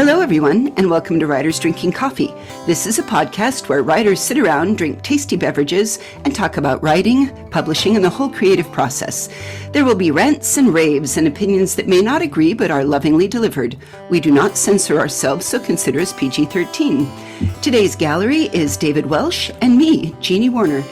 Hello, everyone, and welcome to Writers Drinking Coffee. This is a podcast where writers sit around, drink tasty beverages, and talk about writing, publishing, and the whole creative process. There will be rants and raves and opinions that may not agree but are lovingly delivered. We do not censor ourselves, so consider us PG-13. Today's gallery is David Welsh and me, Jeannie Warner.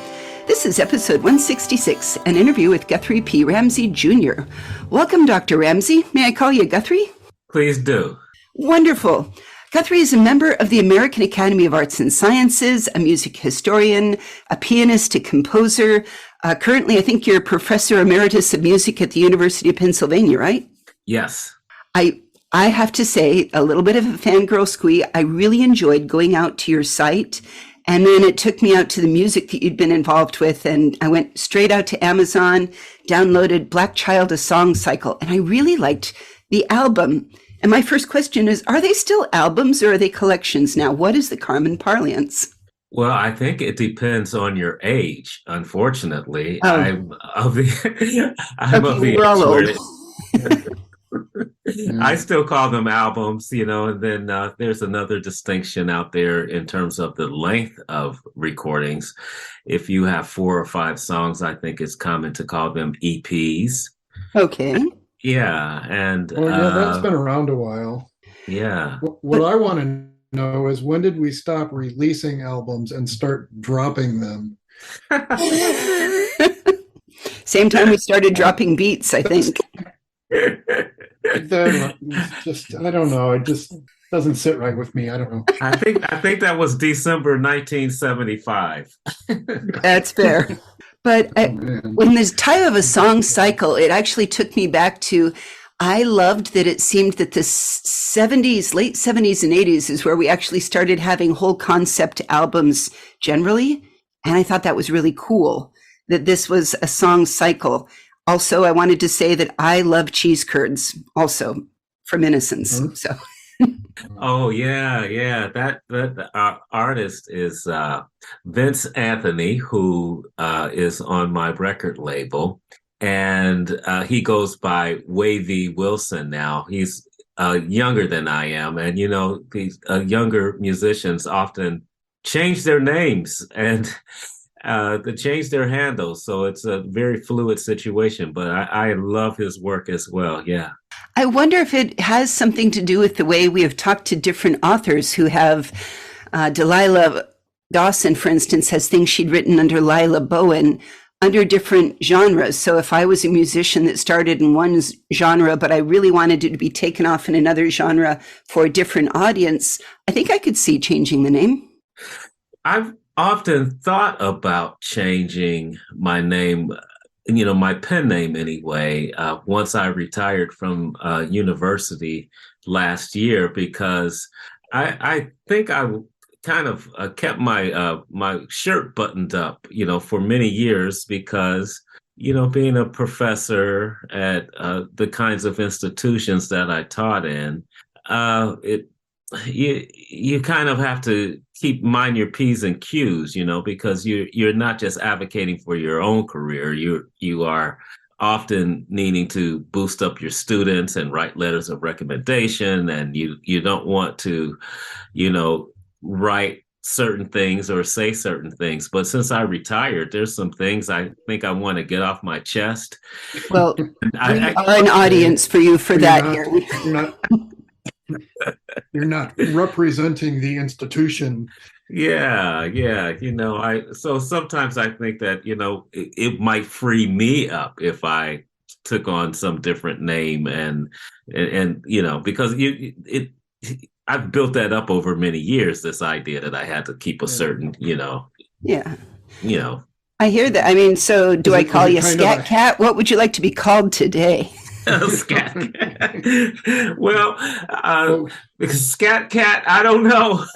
This is episode 166, an interview with Guthrie P. Ramsey, Jr. Welcome, Dr. Ramsey. May I call you Guthrie? Please do. Wonderful. Guthrie is a member of the American Academy of Arts and Sciences, a music historian, a pianist, a composer. Currently, I think you're professor emeritus of music at the University of Pennsylvania, right? Yes. I have to say, a little bit of a fangirl squee. I really enjoyed going out to your site, and then it took me out to the music that you'd been involved with, and I went straight out to Amazon, downloaded Black Child, A Song Cycle, and I really liked the album. And my first question is, are they still albums or are they collections now? What is the common parlance? Well, I think it depends on your age, unfortunately. Oh. I'm of the We're all old. I still call them albums, and then there's another distinction out there in terms of the length of recordings. If you have 4 or 5 songs, I think it's common to call them EPs. Okay. Yeah, and that's been around a while. Yeah. What I want to know is, when did we stop releasing albums and start dropping them? Same time we started dropping beats, I think. Just, I don't know. It just doesn't sit right with me. I don't know. I think that was December 1975. That's fair. But when there's time of a song cycle, it actually took me back to, I loved that it seemed that the 70s, late 70s and 80s is where we actually started having whole concept albums generally. And I thought that was really cool, that this was a song cycle. Also, I wanted to say that I love cheese curds also from Innocence. Mm-hmm. So. Oh yeah. That artist is Vince Anthony, who is on my record label, and he goes by Wavy Wilson now. He's younger than I am, and these younger musicians often change their names and they change their handles, so it's a very fluid situation. But I love his work as well. Yeah. I wonder if it has something to do with the way we have talked to different authors who have, Delilah Dawson, for instance, has things she'd written under Lila Bowen under different genres. So if I was a musician that started in one genre, but I really wanted it to be taken off in another genre for a different audience, I think I could see changing the name. I've often thought about changing my name, my pen name anyway, once I retired from university last year, because I think I kind of kept my shirt buttoned up, for many years, because, being a professor at the kinds of institutions that I taught in, you kind of have to mind your P's and Q's, because you're not just advocating for your own career. You are often needing to boost up your students and write letters of recommendation, and you don't want to, write certain things or say certain things. But since I retired, there's some things I think I want to get off my chest. Well, we are an audience for you for that here. You're not representing the institution. Yeah. So sometimes I think that, it might free me up if I took on some different name and because I've built that up over many years, this idea that I had to keep a certain, Yeah. I hear that. I mean, so do I call you Scat Cat? What would you like to be called today? Scat Cat. Well, Scat Cat, I don't know.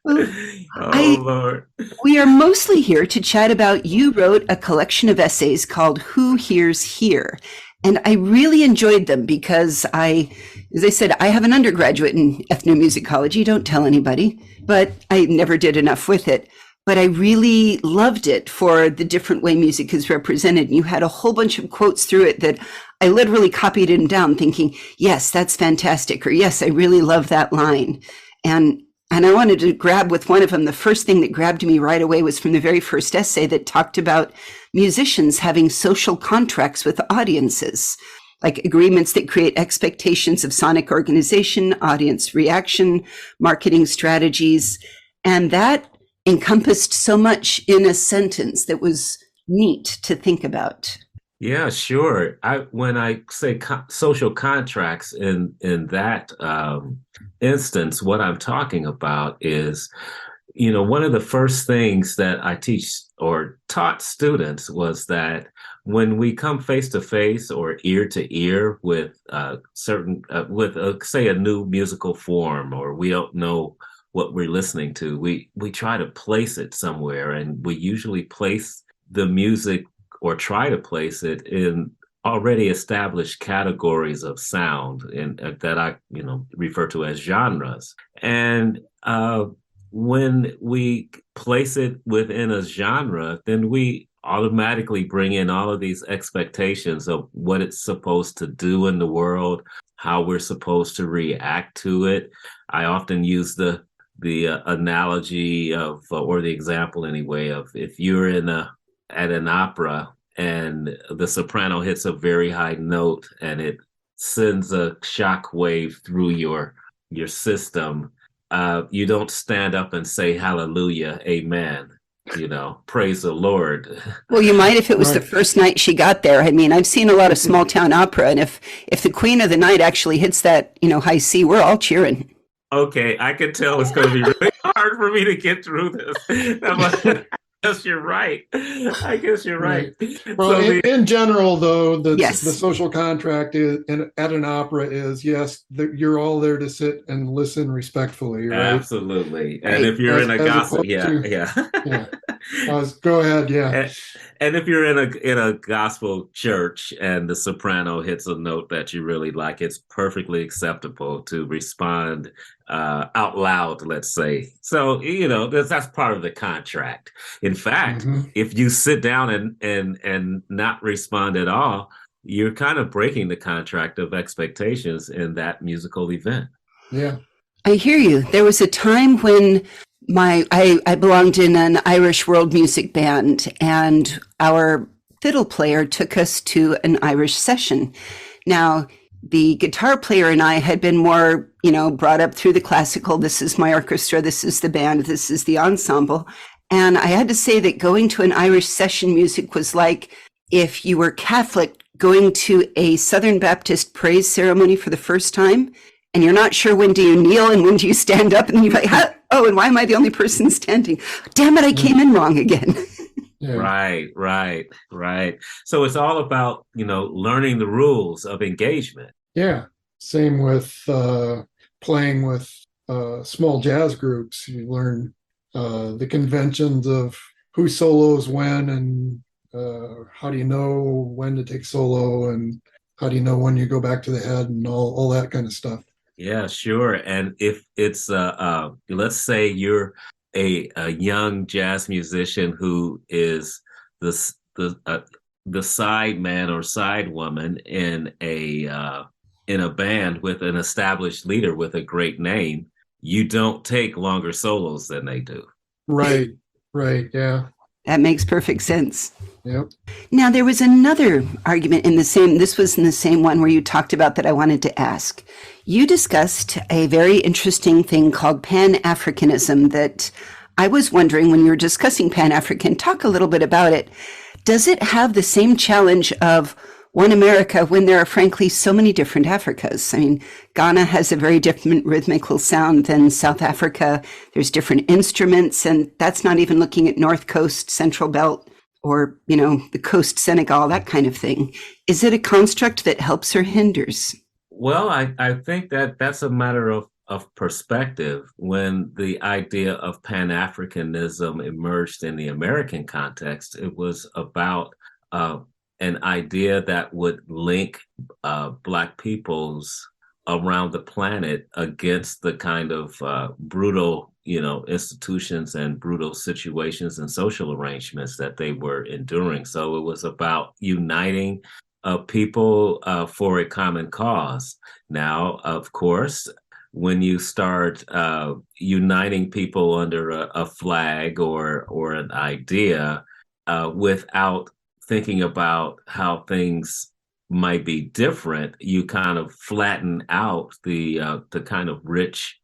Lord. We are mostly here to chat about, you wrote a collection of essays called Who Hears Here? And I really enjoyed them because as I said, I have an undergraduate in ethnomusicology. Don't tell anybody, but I never did enough with it. But I really loved it for the different way music is represented. And you had a whole bunch of quotes through it that I literally copied him down thinking, yes, that's fantastic. Or yes, I really love that line. And I wanted to grab with one of them. The first thing that grabbed me right away was from the very first essay that talked about musicians having social contracts with audiences, like agreements that create expectations of sonic organization, audience reaction, marketing strategies. And that encompassed so much in a sentence that was neat to think about. Yeah, sure. When I say social contracts in that instance, what I'm talking about is, one of the first things that I teach or taught students was that when we come face to face or ear to ear with say a new musical form, or we don't know what we're listening to, we try to place it somewhere, and we usually place the music or try to place it in already established categories of sound that I, refer to as genres. And when we place it within a genre, then we automatically bring in all of these expectations of what it's supposed to do in the world, how we're supposed to react to it. I often use the analogy of, or the example anyway, of if you're at an opera and the soprano hits a very high note and it sends a shock wave through your system, you don't stand up and say hallelujah, amen, praise the Lord. Well, you might if it was Right. the first night she got there. I mean, I've seen a lot of small town opera, and if the queen of the night actually hits that, high C, we're all cheering. Okay, I can tell it's going to be really hard for me to get through this. I guess you're right. Right. So Well, in general, though, the Yes. social contract at an opera is, yes, you're all there to sit and listen respectfully, right? absolutely. And Right. if you're in a As gospel, opposed to- yeah. Yeah. Go ahead. Yeah. And if you're in a gospel church and the soprano hits a note that you really like, it's perfectly acceptable to respond out loud, let's say. So that's part of the contract. In fact, Mhm. if you sit down and not respond at all, you're kind of breaking the contract of expectations in that musical event. Yeah. I hear you. There was a time when I belonged in an Irish world music band, and our fiddle player took us to an Irish session. Now, the guitar player and I had been more, brought up through the classical. This is my orchestra. This is the band. This is the ensemble. And I had to say that going to an Irish session music was like if you were Catholic going to a Southern Baptist praise ceremony for the first time, and you're not sure when do you kneel and when do you stand up, and then you're like, oh, and why am I the only person standing? Damn it, I came in wrong again. Yeah. Right. So it's all about, learning the rules of engagement. Yeah. Same with playing with small jazz groups. You learn the conventions of who solos when, and how do you know when to take solo, and how do you know when you go back to the head, and all that kind of stuff. Yeah, sure. And if it's let's say you're a young jazz musician who is the side man or side woman in a band with an established leader with a great name, you don't take longer solos than they do. Right. Yeah. That makes perfect sense. Yep. Now, there was another argument this was in the same one where you talked about that I wanted to ask. You discussed a very interesting thing called Pan-Africanism that I was wondering, when you were discussing Pan-African, talk a little bit about it. Does it have the same challenge of one America when there are, frankly, so many different Africas? I mean, Ghana has a very different rhythmical sound than South Africa. There's different instruments, and that's not even looking at North Coast, Central Belt, or, the coast Senegal, that kind of thing. Is it a construct that helps or hinders? Well, I think that's a matter of perspective. When the idea of Pan-Africanism emerged in the American context, it was about an idea that would link Black peoples around the planet against the kind of brutal, institutions and brutal situations and social arrangements that they were enduring. So it was about uniting people for a common cause. Now, of course, when you start uniting people under a flag or an idea without thinking about how things might be different, you kind of flatten out the kind of rich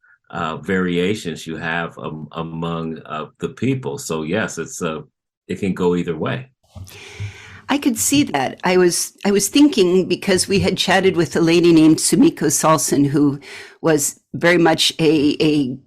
variations you have among the people. So yes, it can go either way. I could see that. I was thinking because we had chatted with a lady named Sumiko Salson, who was very much a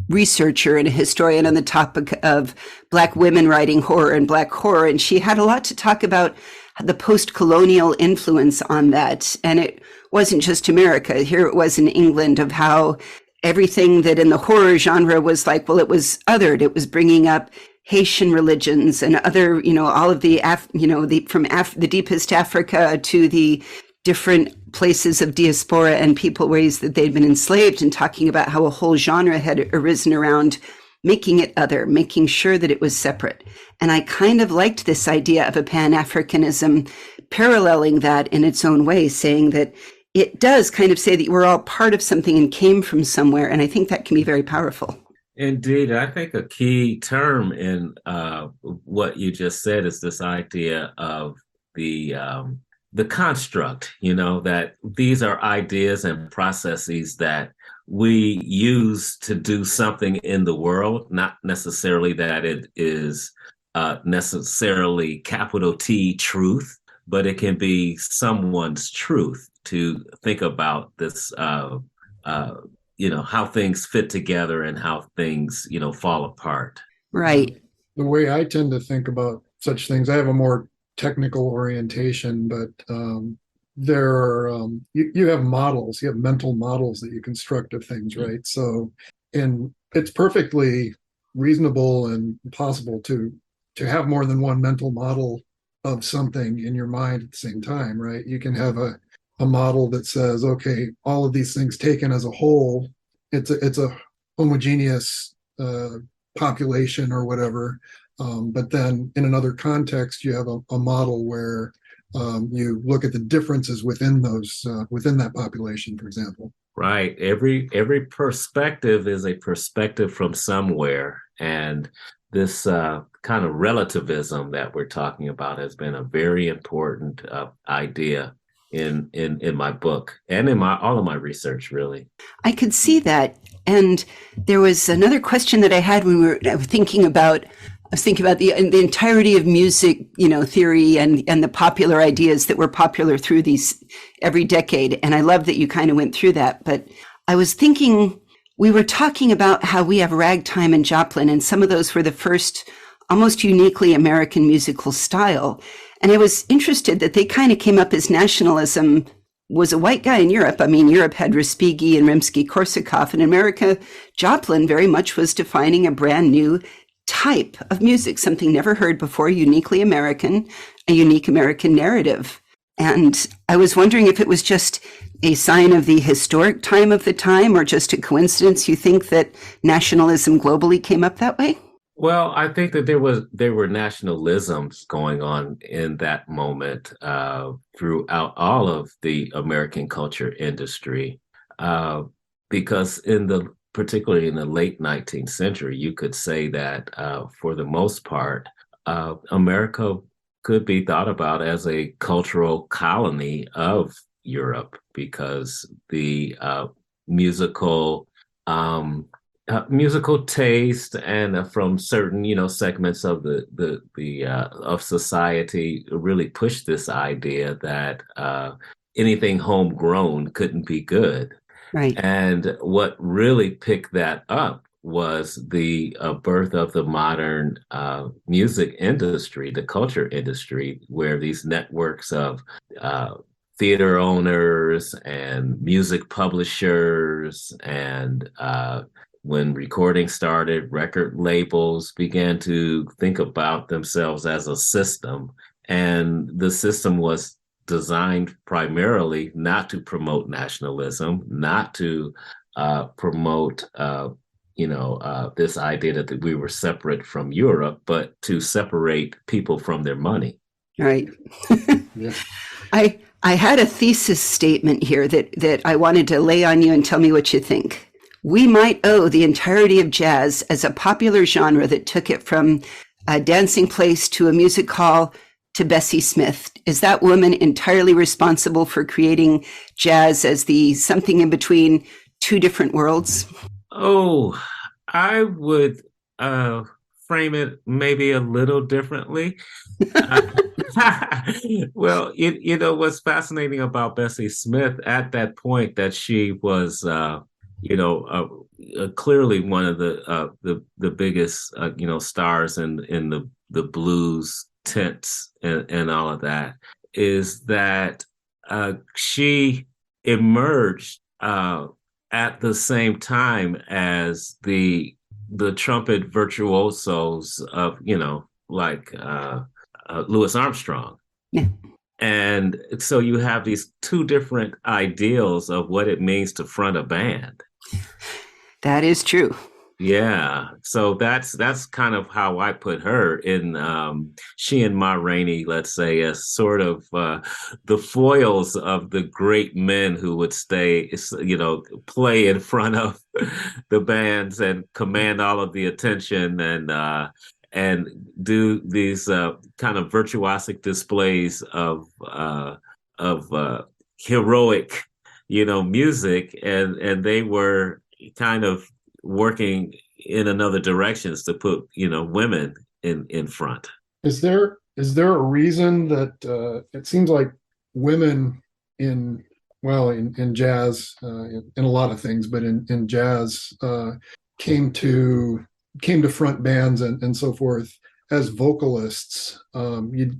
researcher and a historian on the topic of Black women writing horror and Black horror, and she had a lot to talk about the post-colonial influence on that. And it wasn't just America. Here it was in England, of how everything that in the horror genre was like, well, it was othered. It was bringing up Haitian religions and other, all of the, the deepest Africa to the different places of diaspora and people ways that they'd been enslaved, and talking about how a whole genre had arisen around making it other, making sure that it was separate. And I kind of liked this idea of a Pan-Africanism paralleling that in its own way, saying that it does kind of say that we're all part of something and came from somewhere. And I think that can be very powerful. Indeed, I think a key term in what you just said is this idea of the construct. That these are ideas and processes that we use to do something in the world, not necessarily that it is necessarily capital T truth, but it can be someone's truth to think about this. How things fit together and how things, fall apart. Right. The way I tend to think about such things, I have a more technical orientation, but there are, you have models, you have mental models that you construct of things, right? So, and it's perfectly reasonable and possible to have more than one mental model of something in your mind at the same time, right? You can have a model that says, okay, all of these things taken as a whole, it's a homogeneous population or whatever. But then in another context, you have a model where you look at the differences within those within that population, for example. Right. Every perspective is a perspective from somewhere, and this kind of relativism that we're talking about has been a very important idea in my book and in all of my research, really. I could see that. And there was another question that I had when I was thinking about the entirety of music, theory and the popular ideas that were popular through these every decade. And I love that you kind of went through that. But I was thinking, we were talking about how we have ragtime and Joplin, and some of those were the first almost uniquely American musical style. And I was interested that they kind of came up as nationalism was a white guy in Europe. I mean, Europe had Respighi and Rimsky-Korsakov. In America, Joplin very much was defining a brand new type of music, something never heard before, uniquely American, a unique American narrative. And I was wondering if it was just a sign of the historic time of the time, or just a coincidence you think that nationalism globally came up that way? Well, I think that there were nationalisms going on in that moment throughout all of the American culture industry, because particularly in the late 19th century, you could say that for the most part, America could be thought about as a cultural colony of Europe, because the musical taste and from certain segments of the of society really pushed this idea that anything homegrown couldn't be good. Right. And what really picked that up was the birth of the modern music industry, the culture industry, where these networks of theater owners and music publishers and when recording started, record labels began to think about themselves as a system. And the system was designed primarily not to promote nationalism, not to promote, this idea that we were separate from Europe, but to separate people from their money. Right. Yeah. I had a thesis statement here that I wanted to lay on you and tell me what you think. We might owe the entirety of jazz as a popular genre that took it from a dancing place to a music hall to Bessie Smith. Is that woman entirely responsible for creating jazz as the something in between two different worlds? Oh, I would frame it maybe a little differently. Uh, well, what's fascinating about Bessie Smith at that point that she was, clearly one of the biggest, stars in the blues tents and all of that, is that she emerged at the same time as the trumpet virtuosos of, like Louis Armstrong. Yeah, And so you have these two different ideals of what it means to front a band. that is true. Yeah, so that's kind of how I put her in. She and Ma Rainey, let's say, as sort of the foils of the great men who would stay, play in front of the bands and command all of the attention and do these kind of virtuosic displays of heroic, music, and they were kind of working in another directions to put women in front. Is there a reason that it seems like women in in jazz, in a lot of things, but in jazz, came to front bands and so forth as vocalists? You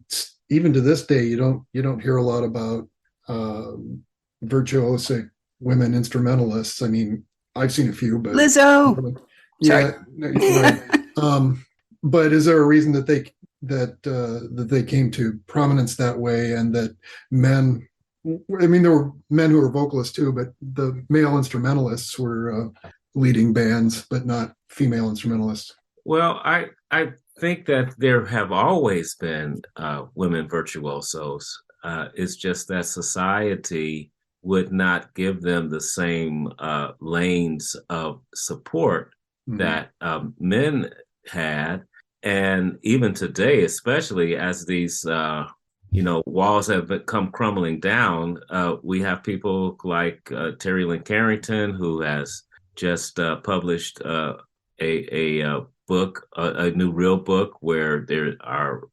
even to this day you don't hear a lot about virtuosic women instrumentalists. I mean, I've seen a few, but Lizzo. Sorry. yeah, right. But is there a reason that they came to prominence that way, and that men? I mean, there were men who were vocalists too, but the male instrumentalists were leading bands, but not female instrumentalists. Well, I think that there have always been women virtuosos. It's just that society would not give them the same lanes of support Mm-hmm. that men had. And even today, especially as these walls have come crumbling down, we have people like Terry Lynn Carrington, who has just published a book, a new real book, where there are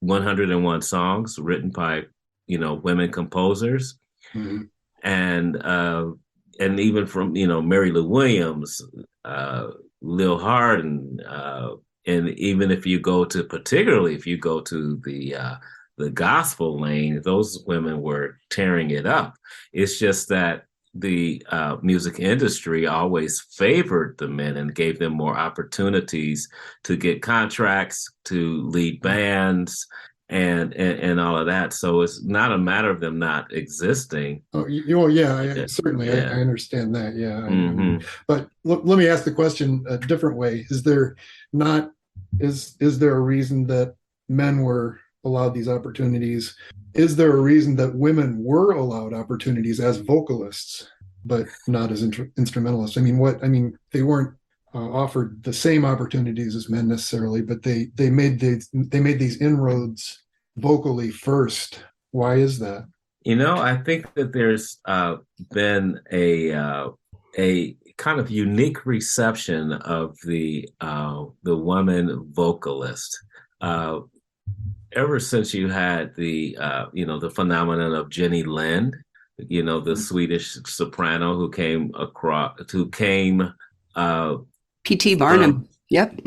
101 songs written by women composers. Mm-hmm. And even from Mary Lou Williams, Lil Hardin, and even if you go to the gospel lane, those women were tearing it up. It's just that the music industry always favored the men and gave them more opportunities to get contracts, to lead bands, and all of that. So it's not a matter of them not existing. Oh, certainly, Yeah. I understand that. Yeah, Mm-hmm. But let me ask the question a different way. Is there a reason that men were allowed these opportunities? Is there a reason that women were allowed opportunities as vocalists, but not as instrumentalists? I mean, they weren't offered the same opportunities as men necessarily, but they made these inroads vocally first. Why is that? I think that there's been a kind of unique reception of the woman vocalist. Ever since you had the phenomenon of Jenny Lind, the Swedish soprano who came P.T. Barnum. Yep.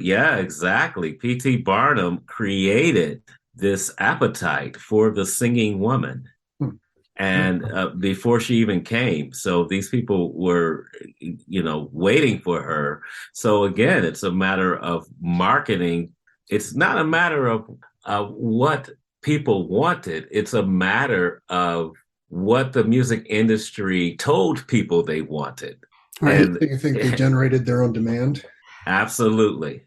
Yeah, exactly. P.T. Barnum created this appetite for the singing woman. And before she even came, so these people were, waiting for her. So again, it's a matter of marketing. It's not a matter of what people wanted. It's a matter of what the music industry told people they wanted. Right. And you think they generated their own demand? Absolutely.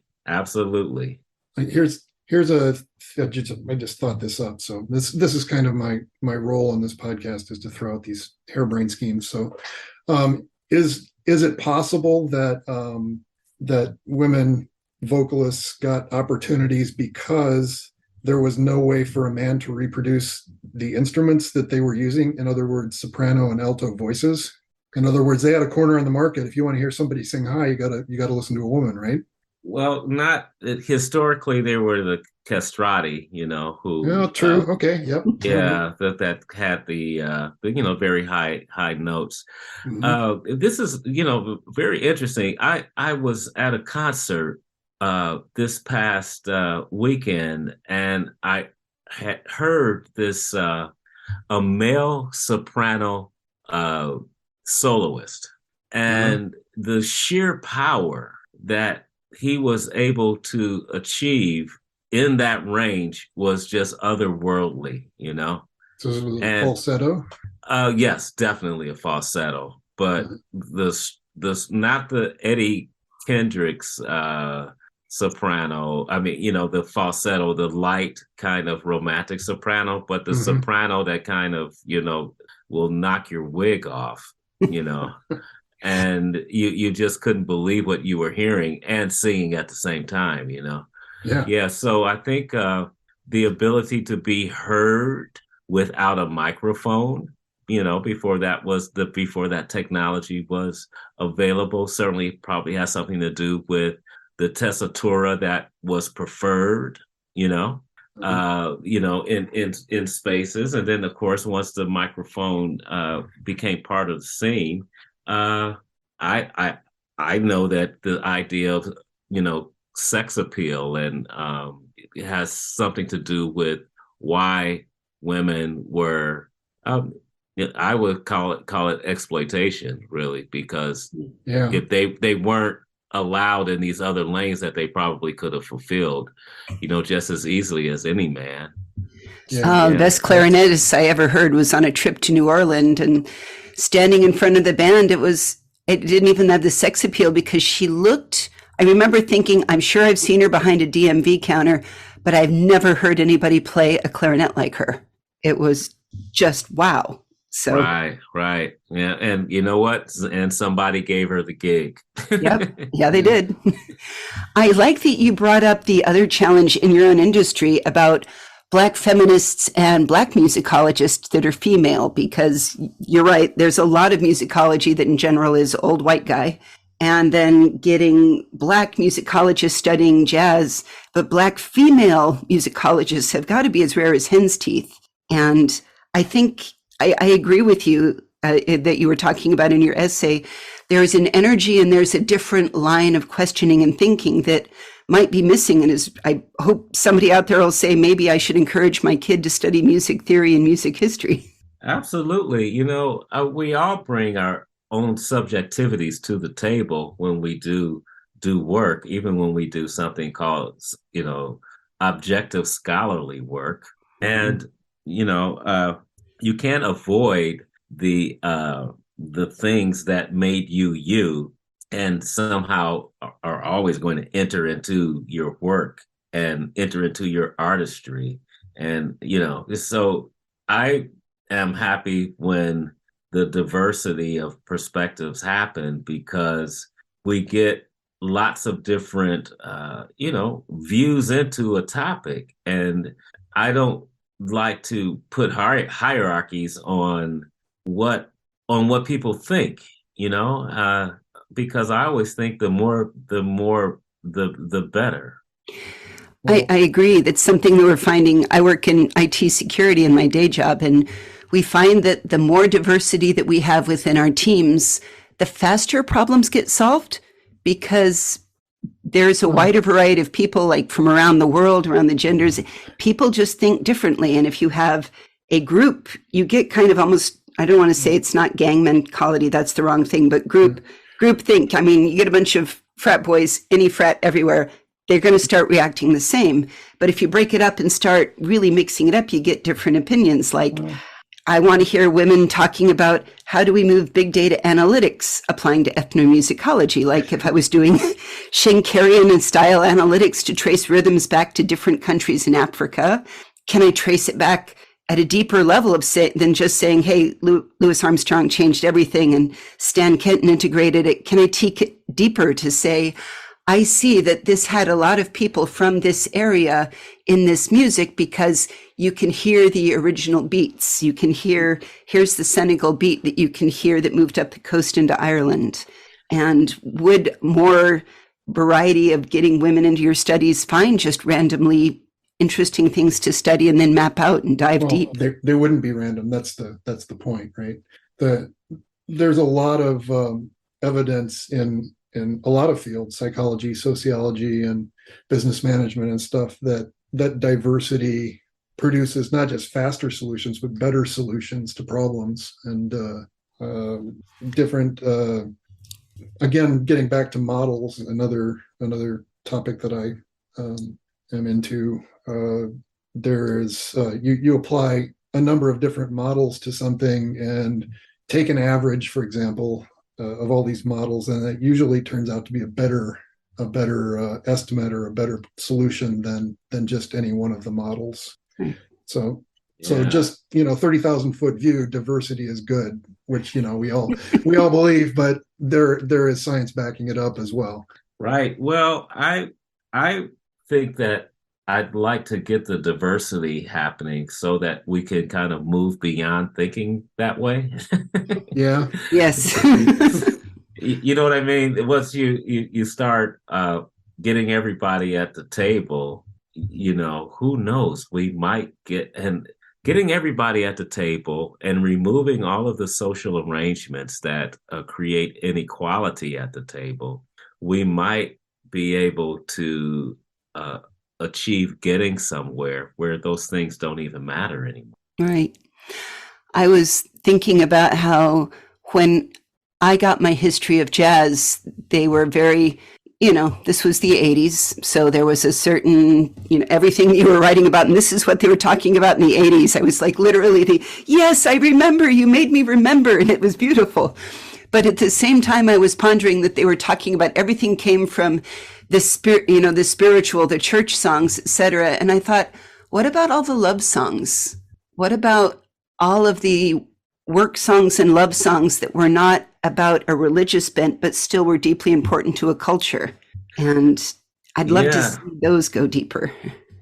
Here's here's I just thought this up. So this is kind of my role in this podcast, is to throw out these harebrained schemes. So is it possible that that women vocalists got opportunities because there was no way for a man to reproduce the instruments that they were using? In other words, soprano and alto voices. In other words, they had a corner on the market. If you want to hear somebody sing high, you gotta listen to a woman, right? Well, not historically. There were the castrati, who. Oh, true. Okay. Yep. Yeah, that had the very high notes. This is very interesting. I was at a concert this past weekend, and I had heard this a male soprano soloist, and the sheer power that he was able to achieve in that range was just otherworldly, So it was a falsetto? Yes, definitely a falsetto, but the not the Eddie Kendricks soprano. I mean, the falsetto, the light kind of romantic soprano, but the soprano that kind of, will knock your wig off, and you just couldn't believe what you were hearing and singing at the same time, Yeah. So I think the ability to be heard without a microphone, before that technology was available, certainly probably has something to do with the tessitura that was preferred, in spaces. And then, of course, once the microphone became part of the scene, I know that the idea of, sex appeal and it has something to do with why women were, I would call it exploitation, really, because if they weren't allowed in these other lanes that they probably could have fulfilled, just as easily as any man. Best clarinetist I ever heard was on a trip to New Orleans, and standing in front of the band, it didn't even have the sex appeal because she looked, I remember thinking, I'm sure I've seen her behind a DMV counter, but I've never heard anybody play a clarinet like her. It was just wow. So right. Yeah. And you know what? And somebody gave her the gig. Yep. Yeah, they did. I like that you brought up the other challenge in your own industry about Black feminists and Black musicologists that are female, because you're right, there's a lot of musicology that in general is old white guy, and then getting Black musicologists studying jazz, but Black female musicologists have got to be as rare as hen's teeth. And I think I agree with you that you were talking about in your essay. There's an energy and there's a different line of questioning and thinking that might be missing. And I hope somebody out there will say, maybe I should encourage my kid to study music theory and music history. Absolutely. We all bring our own subjectivities to the table when we do work, even when we do something called, objective scholarly work. And, you can't avoid the things that made you and somehow are always going to enter into your work and enter into your artistry. And, so I am happy when the diversity of perspectives happen, because we get lots of different, views into a topic. And I don't like to put hierarchies on what people think, because I always think the better. I agree. That's something that we're finding. I work in IT security in my day job, and we find that the more diversity that we have within our teams, the faster problems get solved, because there's a wider variety of people, like from around the world, around the genders. People just think differently. And if you have a group, you get kind of almost, I don't want to say it's not gang mentality, that's the wrong thing, but group think. I mean, you get a bunch of frat boys, any frat everywhere, they're going to start reacting the same. But if you break it up and start really mixing it up, you get different opinions. Like, I want to hear women talking about how do we move big data analytics applying to ethnomusicology. Like if I was doing Schenkerian and style analytics to trace rhythms back to different countries in Africa, can I trace it back at a deeper level of than just saying, hey, Louis Armstrong changed everything and Stan Kenton integrated it? Can I take it deeper to say, I see that this had a lot of people from this area in this music because you can hear the original beats. You can here's the Senegal beat that you can hear that moved up the coast into Ireland. And would more variety of getting women into your studies find just randomly interesting things to study and then map out and dive deep? They wouldn't be random. That's the point, right? There's a lot of evidence in a lot of fields, psychology, sociology, and business management and stuff, that diversity produces not just faster solutions, but better solutions to problems. And different, again, getting back to models, another topic that I am into. There's you apply a number of different models to something and take an average, for example, of all these models, and it usually turns out to be a better estimate or a better solution than just any one of the models. So just 30,000 foot view, diversity is good, which we all believe, but there is science backing it up as well. Right. Well, I think that I'd like to get the diversity happening so that we can kind of move beyond thinking that way. Yeah. Yes. You know what I mean? Once you start getting everybody at the table, who knows? We might getting everybody at the table and removing all of the social arrangements that create inequality at the table, we might be able to achieve getting somewhere where those things don't even matter anymore. Right. I was thinking about how when I got my history of jazz, they were very, this was the 80s. So there was a certain, everything you were writing about, and this is what they were talking about in the 80s. I was like literally yes, I remember, you made me remember, and it was beautiful. But at the same time, I was pondering that they were talking about everything came from the spirit, the spiritual, the church songs, etc. And I thought, what about all the love songs? What about all of the work songs and love songs that were not about a religious bent, but still were deeply important to a culture? And I'd love to see those go deeper.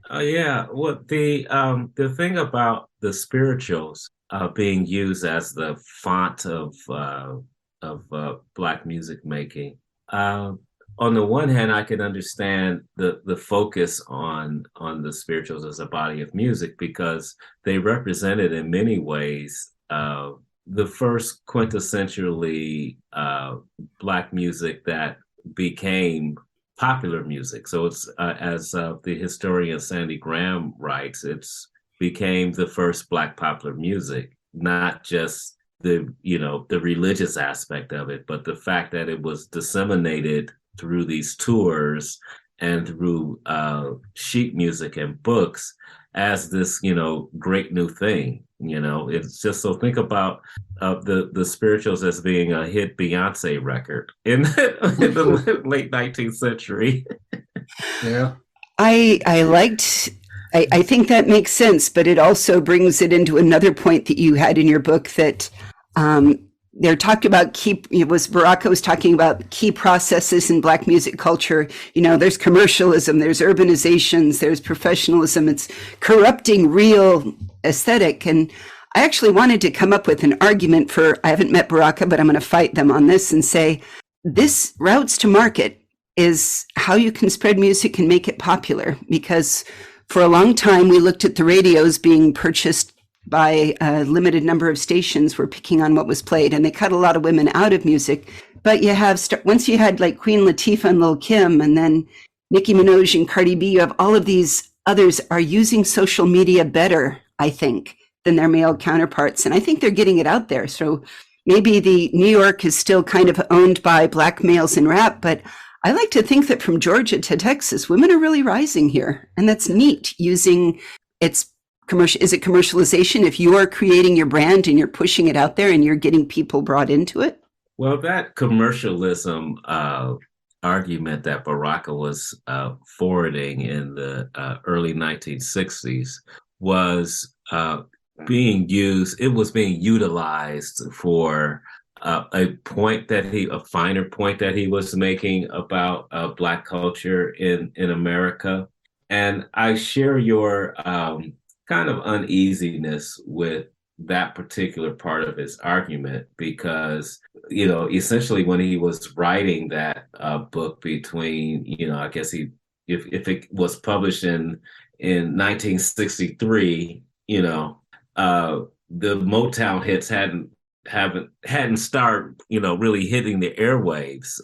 Yeah. Well, the thing about the spirituals being used as the font of Black music making. On the one hand, I can understand the focus on the spirituals as a body of music because they represented in many ways the first quintessentially Black music that became popular music. So it's as the historian Sandy Graham writes, it's became the first Black popular music, not just the religious aspect of it, but the fact that it was disseminated through these tours and through sheet music and books as this great new thing. It's just, so think about the spirituals as being a hit Beyonce record in the late 19th century. Yeah, I think that makes sense, but it also brings it into another point that you had in your book that they're talking about Baraka was talking about key processes in Black music culture. There's commercialism, there's urbanizations, there's professionalism. It's corrupting real aesthetic. And I actually wanted to come up with an argument I haven't met Baraka, but I'm going to fight them on this and say, this routes to market is how you can spread music and make it popular. Because for a long time, we looked at the radios being purchased by a limited number of stations were picking on what was played, and they cut a lot of women out of music. But you have, once you had like Queen Latifah and Lil' Kim, and then Nicki Minaj and Cardi B, you have all of these others are using social media better, I think, than their male counterparts. And I think they're getting it out there. So maybe the New York is still kind of owned by Black males in rap, but I like to think that from Georgia to Texas, women are really rising here. And that's neat, using it's Is it commercialization? If you are creating your brand and you're pushing it out there and you're getting people brought into it? Well, that commercialism argument that Baraka was forwarding in the early 1960s was being used. It was being utilized for a finer point that he was making about Black culture in America. And I share your kind of uneasiness with that particular part of his argument because, essentially when he was writing that book between, I guess if it was published in 1963, the Motown hits hadn't started, really hitting the airwaves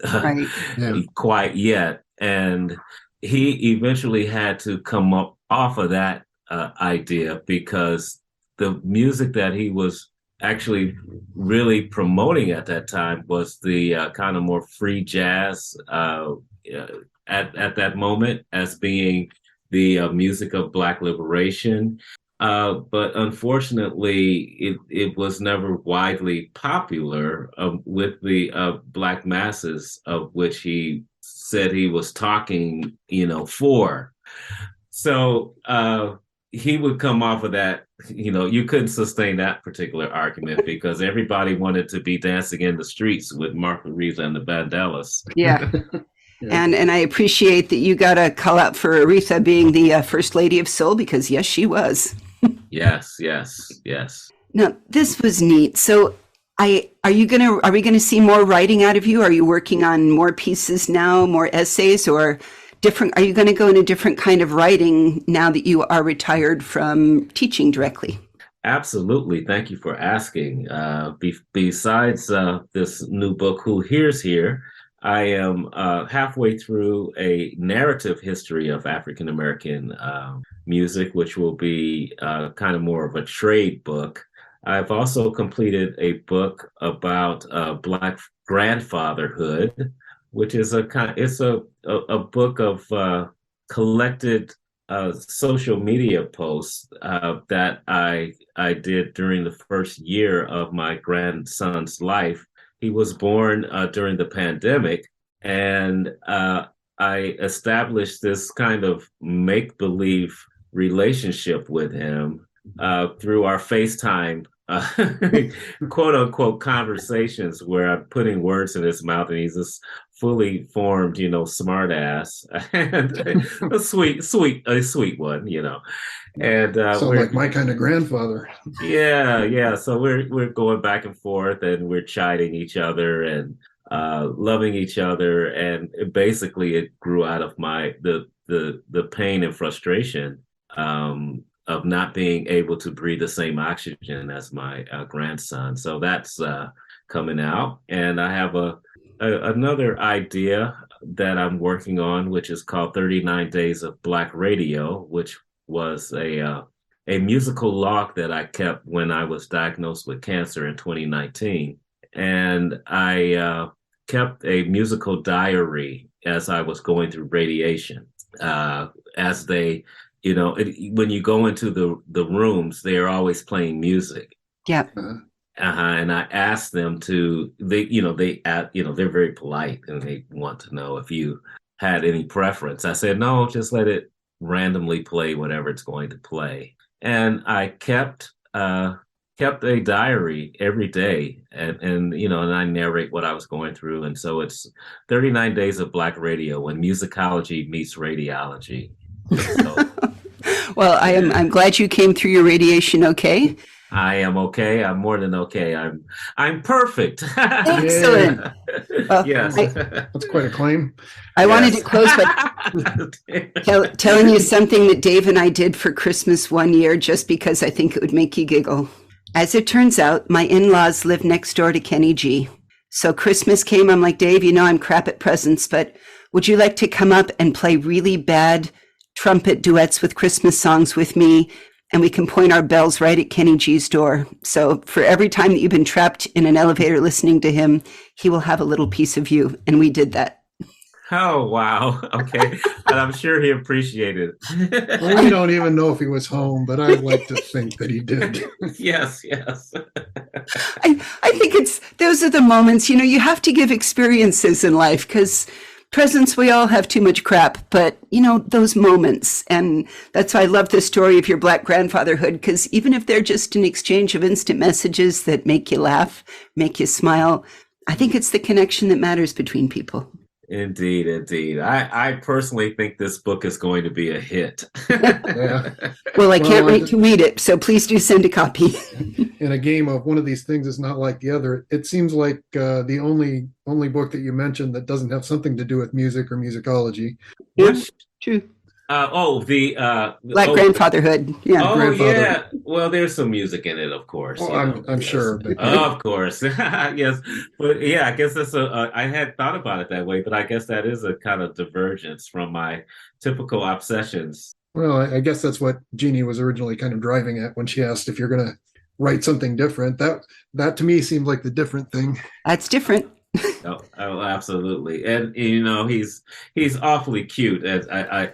Right. quite yet. And he eventually had to come up off of that idea because the music that he was actually really promoting at that time was the kind of more free jazz at that moment as being the music of Black liberation. But unfortunately, it was never widely popular with the Black masses of which he said he was talking, for. So he would come off of that, you couldn't sustain that particular argument because everybody wanted to be dancing in the streets with Martha Reeves and the Vandellas. Yeah. And I appreciate that you got a call out for Aretha being the First Lady of Soul because yes, she was. Yes. Now, this was neat. So are we gonna see more writing out of you? Are you working on more pieces now, more essays, or different? Are you going to go in a different kind of writing now that you are retired from teaching directly? Absolutely. Thank you for asking. Besides this new book, Who Hears Here, I am halfway through a narrative history of African American music, which will be kind of more of a trade book. I've also completed a book about Black grandfatherhood, which is a book of collected social media posts that I did during the first year of my grandson's life. He was born during the pandemic, and I established this kind of make-believe relationship with him through our FaceTime quote unquote conversations where I'm putting words in his mouth and he's this fully formed, smart ass and a sweet one, And so like my kind of grandfather. Yeah. So we're going back and forth and we're chiding each other and loving each other. And basically it grew out of the pain and frustration of not being able to breathe the same oxygen as my grandson. So that's coming out. And I have another idea that I'm working on, which is called 39 Days of Black Radio, which was a musical log that I kept when I was diagnosed with cancer in 2019. And I kept a musical diary as I was going through radiation. As they, when you go into the rooms, they're always playing music. Yeah. And I asked them they're very polite and they want to know if you had any preference. I said, no, just let it randomly play whatever it's going to play. And I kept a diary every day and I narrate what I was going through. And so it's 39 Days of Black Radio when musicology meets radiology. So, well, I'm glad you came through your radiation okay. I am okay. I'm more than okay. I'm perfect. Excellent. Well, yes. That's quite a claim. I wanted to close by telling you something that Dave and I did for Christmas one year, just because I think it would make you giggle. As it turns out, my in-laws live next door to Kenny G. So Christmas came, I'm like, Dave, I'm crap at presents, but would you like to come up and play really bad trumpet duets with Christmas songs with me? And we can point our bells right at Kenny G's door. So for every time that you've been trapped in an elevator listening to him, he will have a little piece of you. And we did that. Oh, wow. Okay. And I'm sure he appreciated Well, we it. don't even know if he was home, but I'd like to think that he did. Yes, yes. I think those are the moments, you have to give experiences in life because presents, we all have too much crap, but those moments. And that's why I love the story of your Black grandfatherhood, because even if they're just an exchange of instant messages that make you laugh, make you smile, I think it's the connection that matters between people. Indeed, indeed. I personally think this book is going to be a hit. Yeah. Well, I can't wait to read it, so please do send a copy. In a game of one of these things is not like the other, it seems like the only book that you mentioned that doesn't have something to do with music or musicology. Which True. the Black grandfatherhood. Yeah. Oh Grandfather. yeah. Well, there's some music in it, of course. Oh, I'm yes. sure. But Of course. Yes. But yeah, I guess that's I had thought about it that way, but I guess that is a kind of divergence from my typical obsessions. well, I guess that's what Jeannie was originally kind of driving at when she asked if you're going to write something different. That to me seemed like the different thing. That's different. Oh, absolutely. And he's awfully cute as I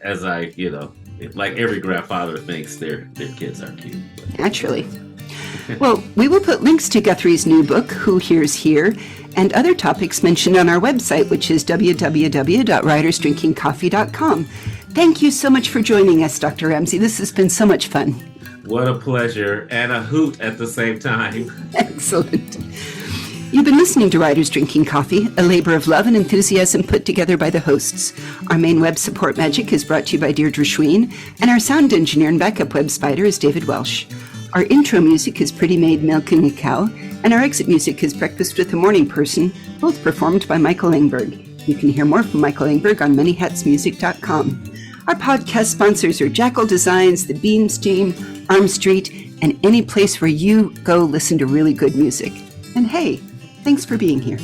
like every grandfather thinks their kids are cute. Naturally. Well, we will put links to Guthrie's new book, Who Hears Here, and other topics mentioned on our website, which is www.writersdrinkingcoffee.com. Thank you so much for joining us, Dr. Ramsey. This has been so much fun. What a pleasure, and a hoot at the same time. Excellent. You've been listening to Writers Drinking Coffee, a labor of love and enthusiasm put together by the hosts. Our main web support magic is brought to you by Deirdre Schween, and our sound engineer and backup web spider is David Welsh. Our intro music is Pretty Maid Milking a Cow, and our exit music is Breakfast with the Morning Person, both performed by Michael Engberg. You can hear more from Michael Engberg on manyhatsmusic.com. Our podcast sponsors are Jackal Designs, The Bean Steam, Arm Street, and any place where you go listen to really good music. And hey, thanks for being here.